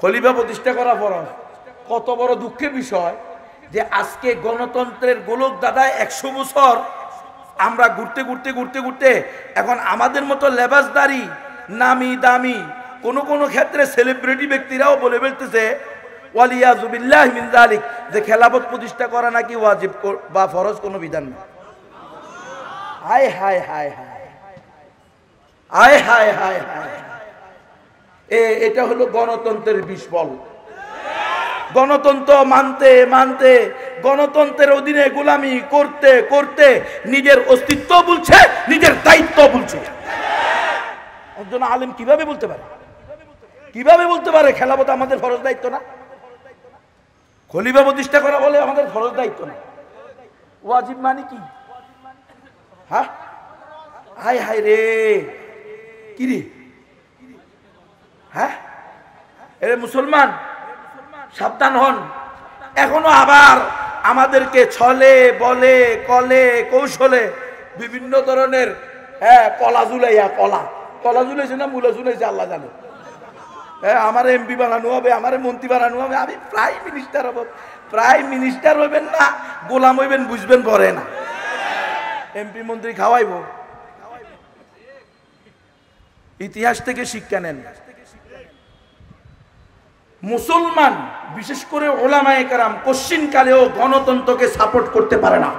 খলিফা প্রতিষ্ঠা করা ফরজ। কত বড় দুঃখের বিষয় যে আজকে গণতন্ত্রের গোলক দাদায় 100 বছর আমরা ঘুরতে ঘুরতে ঘুরতে ঘুরতে এখন আমাদের মতো লেবাসদারি নামি দামি কোন ক্ষেত্রে সেলিব্রিটি ব্যক্তিরাও বলে ফেলতেছে ওয়ালিয়াযু বিল্লাহি মিন যালিক যে খেলাফত প্রতিষ্ঠা করা নাকি ওয়াজিব বা ফরজ কোনো বিধান না। হায় হায় হায় হায় হায় হায় হায় হায়, এটা হলো গণতন্ত্রের বিস্ফল। গণতন্ত্র মানতে মানতে গণতন্ত্রের অধীনে গোলামি করতে করতে নিজের অস্তিত্ব বলছে, নিজের দায়িত্ব বলছে। একজন আলেম কিভাবে বলতে পারে, কিভাবে বলতে পারে খেলাফত আমাদের ফরজ দায়িত্ব না? খলিফা প্রতিষ্ঠা করা বলে আমাদের ফরজ দায়িত্ব না, ওয়াজিব মানে কি? হ্যাঁ, হায় হায় রে, কি রে? হ্যাঁ, এরে মুসলমান সাবধান হন। এখনো আবার আমাদেরকে ছলে বলে কলে কৌশলে বিভিন্ন ধরনের কলা ঝুলাইয়া কলা ঝুলাইছে না মূলা ঝুলাইছে আল্লাহ জানে। আমার এমপি বানানো হবে, আমার মন্ত্রী বানানো হবে, আমি প্রাইম মিনিস্টার হব। প্রাইম মিনিস্টার হইবেন না গোলাম হইবেন বুঝবেন পরে না। এমপি মন্ত্রী খাওয়াইব। ইতিহাস থেকে শিক্ষা নেন। মুসলমান বিশেষ করে ওলামায়ে কেরাম কোশ্চিন কালেও গণতন্ত্রকে সাপোর্ট করতে পারে না,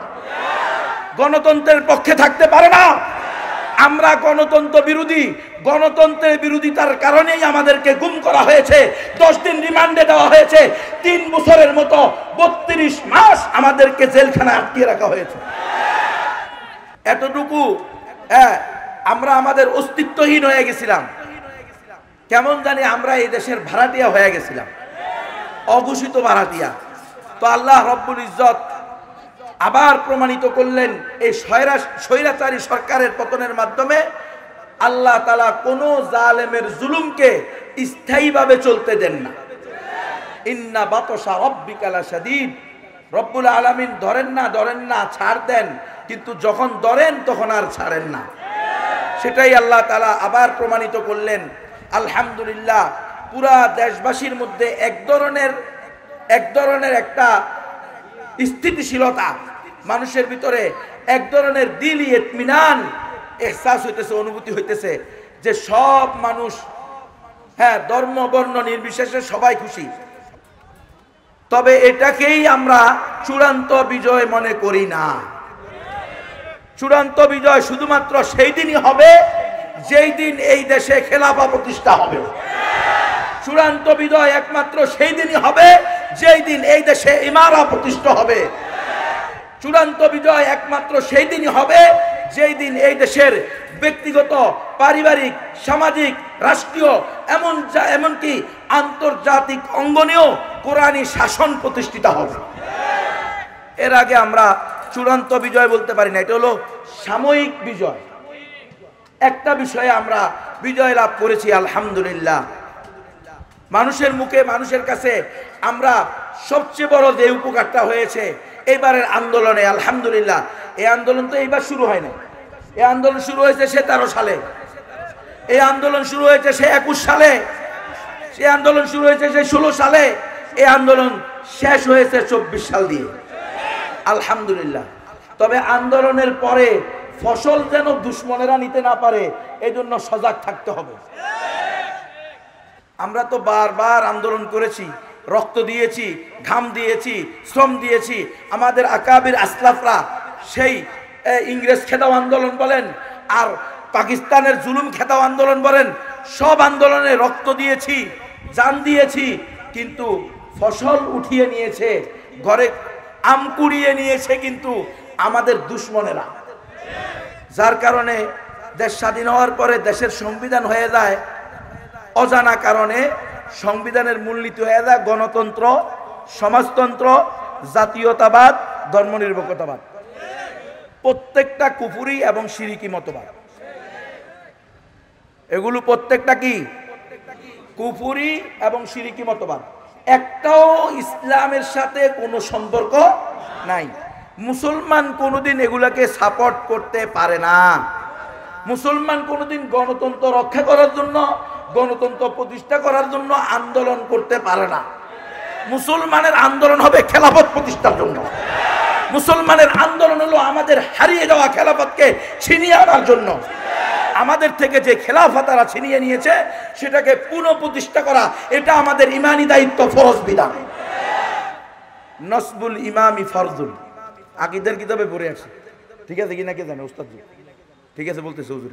গণতন্ত্রের পক্ষে থাকতে পারে না। আমরা গণতন্ত্র বিরোধী, গণতন্ত্রের বিরোধিতার কারণেই আমাদেরকে গুম করা হয়েছে, 10 দিন রিমান্ডে দেওয়া হয়েছে, 3 বছরের মতো 32 মাস আমাদেরকে জেলখানায় আটকে রাখা হয়েছে। এতটুকু আমরা আমাদের অস্তিত্বহীন হয়ে গেছিলাম, কেমন জানি আমরা এই দেশের ভাড়াটিয়া হয়ে গেছিলাম, অঘোষিত ভাড়াটিয়া। তো আল্লাহ রব্বুল ইজ্জত আবার প্রমাণিত করলেন এই স্বৈরাচারী সরকারের পতনের মাধ্যমে আল্লাহ তাআলা কোন জালেমের জুলুমকে স্থায়ীভাবে চলতে দেন না। ইন্না বাতশা রাব্বিকা লাশাদীদ, রব্বুল আলামিন ধরেন না ছাড় দেন, কিন্তু যখন ধরেন তখন আর ছাড়েন না। সেটাই আল্লাহ তাআলা আবার প্রমাণিত করলেন। আলহামদুলিল্লাহ, পুরা দেশবাসীর মধ্যে এক ধরনের একটা স্থিতিশীলতা, মানুষের ভিতরে এক ধরনের দিলি ইতমিনান এহসাস হইতেছে, অনুভূতি হইতেছে যে সব মানুষ, ধর্ম বর্ণ নির্বিশেষে সবাই খুশি। তবে এটাকেই আমরা চূড়ান্ত বিজয় মনে করি না। চূড়ান্ত বিজয় শুধুমাত্র সেই দিনই হবে যেই দিন এই দেশে খেলাফত প্রতিষ্ঠা হবে। চূড়ান্ত বিজয় একমাত্র সেই দিনই হবে যেই দিন এই দেশে ইমারত প্রতিষ্ঠা হবে। চূড়ান্ত বিজয় একমাত্র সেই দিনই হবে যেই দিন এই দেশের ব্যক্তিগত, পারিবারিক, সামাজিক, রাষ্ট্রীয় এমনকি আন্তর্জাতিক অঙ্গনেও কোরআনী শাসন প্রতিষ্ঠিত হবে। এর আগে আমরা চূড়ান্ত বিজয় বলতে পারি না, এটা হলো সাময়িক বিজয়। একটা বিষয়ে আমরা বিজয় লাভ করেছি আলহামদুলিল্লাহ। মানুষের মুখে, মানুষের কাছে আমরা সবচেয়ে বড় যে উপকারটা হয়েছে এইবারের আন্দোলনে আলহামদুলিল্লাহ। এই আন্দোলন তো এইবার শুরু হয় না, এই আন্দোলন শুরু হয়েছে সে 13 সালে, এই আন্দোলন শুরু হয়েছে সে 21 সালে, সে আন্দোলন শুরু হয়েছে সে 16 সালে, এই আন্দোলন শেষ হয়েছে 24 সাল দিয়ে আলহামদুলিল্লাহ। তবে আন্দোলনের পরে ফসল যেন দুশ্মনেরা নিতে না পারে এই জন্য সজাগ থাকতে হবে। আমরা তো বারবার আন্দোলন করেছি, রক্ত দিয়েছি, ঘাম দিয়েছি, শ্রম দিয়েছি। আমাদের আকাবির আসলাফরা সেই ইংরেজ খেদাও আন্দোলন বলেন আর পাকিস্তানের জুলুম খেদাও আন্দোলন বলেন, সব আন্দোলনে রক্ত দিয়েছি, জান দিয়েছি, কিন্তু ফসল উঠিয়ে নিয়েছে, ঘরে আম কুড়িয়ে নিয়েছে কিন্তু আমাদের দুশ্মনেরা। যার কারণে দেশ স্বাধীন হওয়ার পরে দেশের সংবিধান হয়ে যায় অজানা কারণে, সংবিধানের মূলনীতি হয়ে যায় গণতন্ত্র, সমাজতন্ত্র, জাতীয়তাবাদ, ধর্মনিরপেক্ষতাবাদ। প্রত্যেকটা কুফরি এবং শিরিকি মতবাদ। এগুলো প্রত্যেকটা কি? কুফরি এবং শিরিকি মতবাদ। একটাও ইসলামের সাথে কোনো সম্পর্ক নাই। মুসলমান কোনোদিন এগুলাকে সাপোর্ট করতে পারে না। মুসলমান কোনোদিন গণতন্ত্র রক্ষা করার জন্য গণতন্ত্র প্রতিষ্ঠা করার জন্য আন্দোলন করতে পারে না। মুসলমানের আন্দোলন হবে খেলাফত প্রতিষ্ঠার জন্য। মুসলমানের আন্দোলন হলো আমাদের হারিয়ে যাওয়া খেলাফতকে ছিনিয়ে আনার জন্য। আমাদের থেকে যে খেলাফত তারা ছিনিয়ে নিয়েছে সেটাকে পুনঃপ্রতিষ্ঠা করা, এটা আমাদের ইমানি দায়িত্ব, ফরজ বিধান। নসবুল ইমামি ফরজুল, আকীদার কিতাবে পড়ে আছে, ঠিক আছে কি না কে জানে উস্তাদ? ঠিক আছে বলতেছে হুজুর।